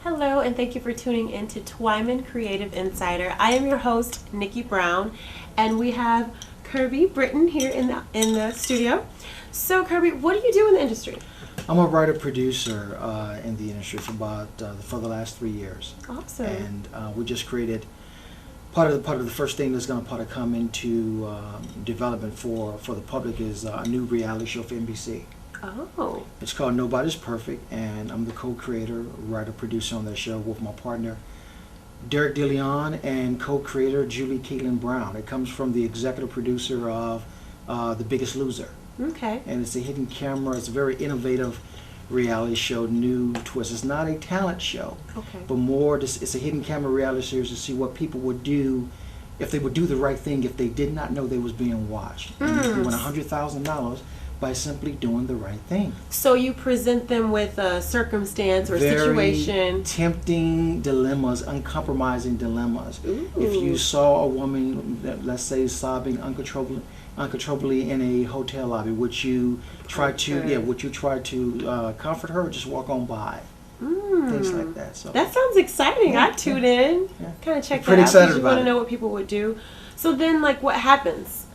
Hello, and thank you for tuning in to Twyman Creative Insider. I am your host, Nikki Brown, and we have Kirby Britten here in the studio. So, Kirby, what do you do in the industry? I'm a writer-producer in the industry for the last 3 years. Awesome. And we just created part of the first thing that's going to come into development for the public is a new reality show for NBC. Oh. It's called Nobody's Perfect, and I'm the co-creator, writer-producer on that show with my partner Derek DeLeon and co-creator Julie Caitlin Brown. It comes from the executive producer of The Biggest Loser. Okay. And it's a hidden camera. It's a very innovative reality show, new twist. It's not a talent show, Okay. but more it's a hidden camera reality series to see what people would do if they would do the right thing if they did not know they was being watched. And you can win $100,000 by simply doing the right thing. So you present them with a circumstance or Very situation. tempting dilemmas, uncompromising dilemmas. Ooh. If you saw a woman, let's say, sobbing uncontrollably in a hotel lobby, would you try to comfort her or just walk on by? Things like that. So That sounds exciting. Yeah. I'd tune in. Yeah. Kind of check Pretty that out excited because you about want to it. know what people would do. So then, like, what happens?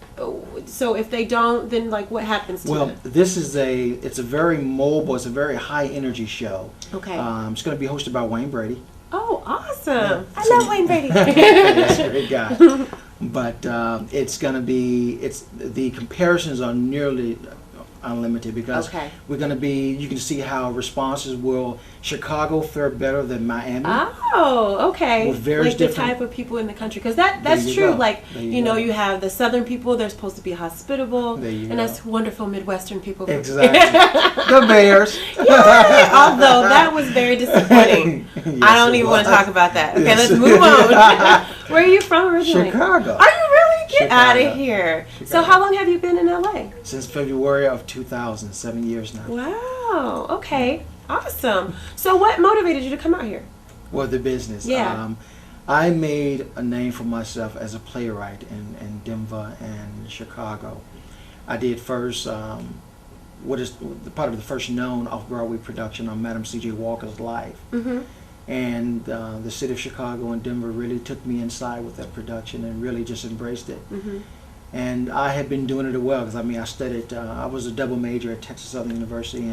So if they don't, then like what happens to Well, them? it's a very mobile, it's a very high energy show. Okay. It's going to be hosted by Wayne Brady. Oh, awesome! Yeah. I love Wayne Brady. He's a great guy. But it's going to be, the comparisons are nearly unlimited because Okay. we're going to be, you can see how responses will Chicago fare better than Miami. Oh, okay. With various like the different- type of people in the country, because that's There you true. go. Like There you know, go. you have the Southern people; they're supposed to be hospitable, There you and go. that's wonderful Midwestern people. Exactly. The Bears. Yay! Although that was very disappointing. Yes, I don't it even want to was. talk about that. Okay, Yes. let's move on. Where are you from originally? Chicago. Are you really? Get out Chicago. of here. So Chicago. how long have you been in LA? Since February of 2000, 7 years now. Wow. Okay. Awesome. So what motivated you to come out here? Well, the business. Yeah. I made a name for myself as a playwright in Denver and Chicago. I did first, what is part of the first known off-Broadway production on Madam C.J. Walker's Life. Mm-hmm. And the city of Chicago and Denver really took me inside with that production and really just embraced it. Mm-hmm. And I had been doing it well because I studied, I was a double major at Texas Southern University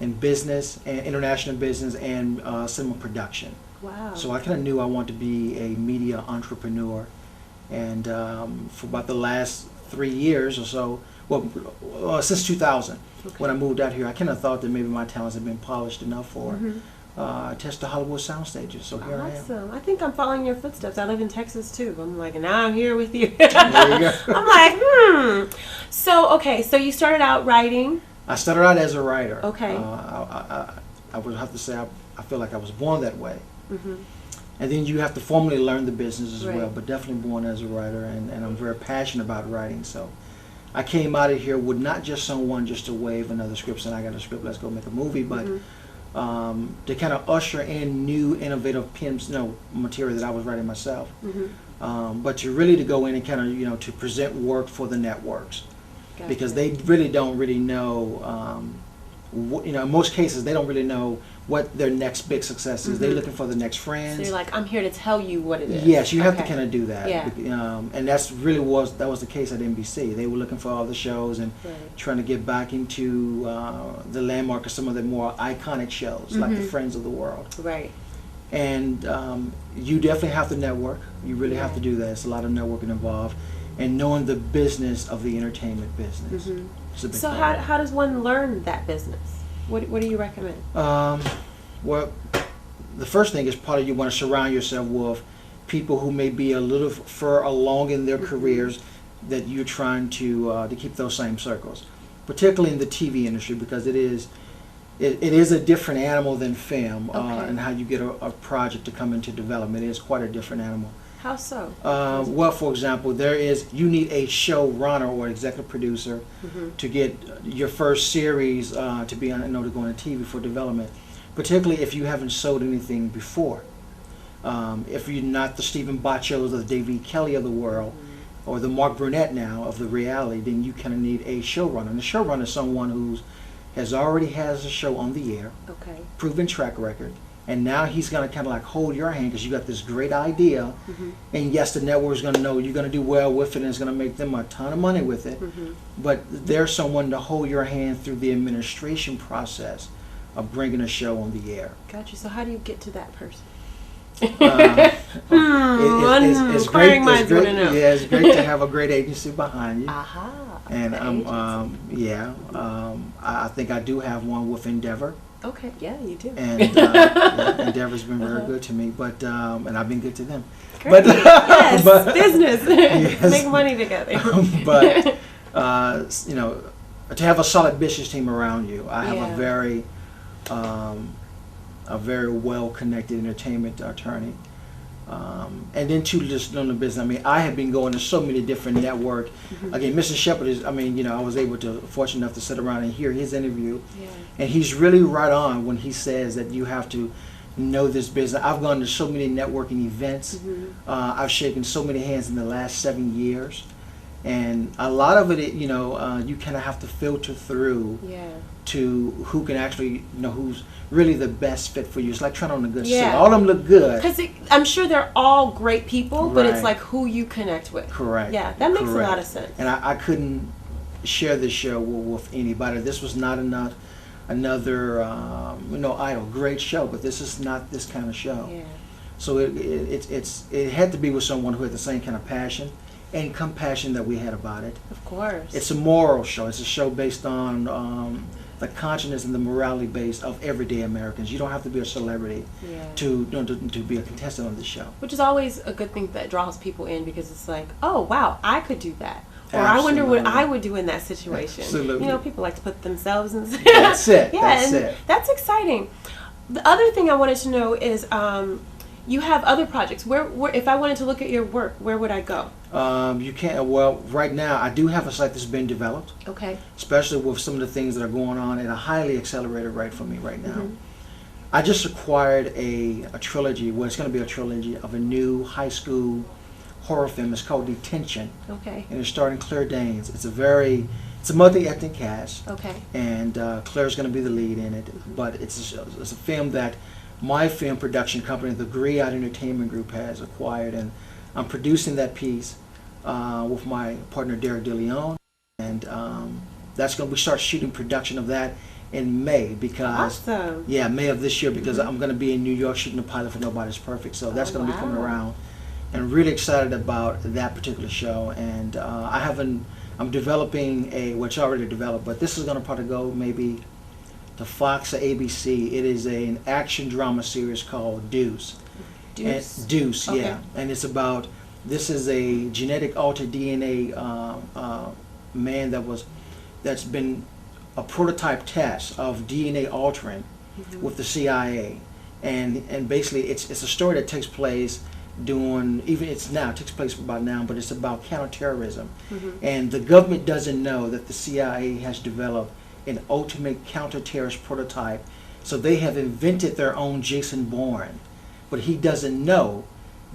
in business, and international business, and cinema production. Wow. So I kind of knew I wanted to be a media entrepreneur. And for about the last 3 years or so, since 2000, when I moved out here, I kind of thought that maybe my talents had been polished enough for test the Hollywood sound stages. So here I am. Awesome. I think I'm following your footsteps. I live in Texas too. I'm like, now I'm here with you. There you go. I'm like, So, okay, so you started out writing. I started out as a writer. Okay. I would have to say I feel like I was born that way. Mm-hmm. And then you have to formally learn the business as Right. well, but definitely born as a writer, and I'm very passionate about writing. So I came out of here with not just someone just to wave another script, saying I got a script, let's go make a movie, but to kind of usher in new, innovative material that I was writing myself. Mm-hmm. But to go in and kind of, to present work for the networks. Gotcha. Because they really don't really know, in most cases, they don't really know what their next big success is. They're looking for the next Friends. So you're like, I'm here to tell you what it is. Yes, you have to Okay. kind of do that. Yeah. And that was the case at NBC. They were looking for all the shows and Right. trying to get back into the landmark of some of the more iconic shows, like the Friends of the world. Right. And you definitely have to network. You really have to do that. It's a lot of networking involved. And knowing the business of the entertainment business. It's a big So part. how does one learn that business? What do you recommend? Well, the first thing is probably you want to surround yourself with people who may be a little further along in their careers that you're trying to keep those same circles, particularly in the TV industry, because it is a different animal than film, and how you get a project to come into development. It is quite a different animal. How so? Well, for example, you need a showrunner or executive producer to get your first series to be on, to go on TV for development, particularly if you haven't sold anything before. If you're not the Stephen Bachos or the David Kelly of the world, or the Mark Burnett now of the reality, then you kind of need a showrunner. And the showrunner is someone who already has a show on the air, Okay. proven track record, And now he's going to kind of like hold your hand because you got this great idea. And yes, the network's going to know you're going to do well with it and it's going to make them a ton of money with it. But there's someone to hold your hand through the administration process of bringing a show on the air. Got you. So how do you get to that person? It's great. Yeah, it's great to have a great agency behind you. And I think I do have one with Endeavor. Okay, yeah, you do. And Endeavor's been very good to me, but and I've been good to them. Great. But business, make money together. But you know, to have a solid business team around you, I have a very well-connected entertainment attorney. And then to just know the business. I mean, I have been going to so many different network. Again, Mr. Shepard is, I mean, you know, I was fortunate enough to sit around and hear his interview. And he's really right on when he says that you have to know this business. I've gone to so many networking events. I've shaken so many hands in the last 7 years. And a lot of it, you know, you kind of have to filter through to who can actually, you know, who's really the best fit for you. It's like trying on a good suit. All of them look good. Because I'm sure they're all great people, but it's like who you connect with. Correct. Yeah, that makes a lot of sense. And I couldn't share this show with anybody. This was not another, you know, Idol. Great show, but this is not this kind of show. So it had to be with someone who had the same kind of passion and compassion that we had about it. Of course. It's a moral show. It's a show based on the consciousness and the morality base of everyday Americans. You don't have to be a celebrity to be a contestant on this show. Which is always a good thing that draws people in because it's like, oh wow, I could do that. Or Absolutely. I wonder what I would do in that situation. Absolutely. You know, people like to put themselves in. That's it. That's exciting. The other thing I wanted to know is you have other projects. Where if I wanted to look at your work, where would I go? You can't. Well, right now I do have a site that's been developed. Okay. Especially with some of the things that are going on at a highly accelerated rate for me right now. I just acquired a trilogy. Well, it's going to be a trilogy of a new high school horror film. It's called Detention. Okay. And it's starring Claire Danes. It's a multi-ethnic cast. Okay. And Claire's going to be the lead in it. But it's a film that my film production company, the Griot Entertainment Group, has acquired, and I'm producing that piece with my partner Derek DeLeon, and we start shooting production of that in May because May of this year because I'm going to be in New York shooting the pilot for Nobody's Perfect, so that's going to be coming around, and really excited about that particular show. And I'm developing which I already developed, but this is going to probably go maybe to Fox or ABC. It is an action drama series called Deuce. Deuce, okay. Yeah. And it's about, this is a genetic altered DNA man that's been a prototype test of DNA altering with the CIA. And basically it's a story that takes place it takes place about now, but it's about counterterrorism. And the government doesn't know that the CIA has developed an ultimate counter-terrorist prototype. So they have invented their own Jason Bourne, but he doesn't know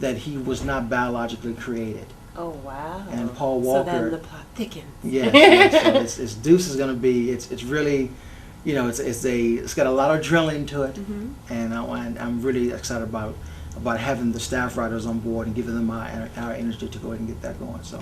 that he was not biologically created. Oh wow! And Paul Walker. So then the plot thickens. Yes. So it's Deuce is going to be. It's really, you know, it's got a lot of adrenaline to it, and I'm really excited about having the staff writers on board and giving them our energy to go ahead and get that going. So.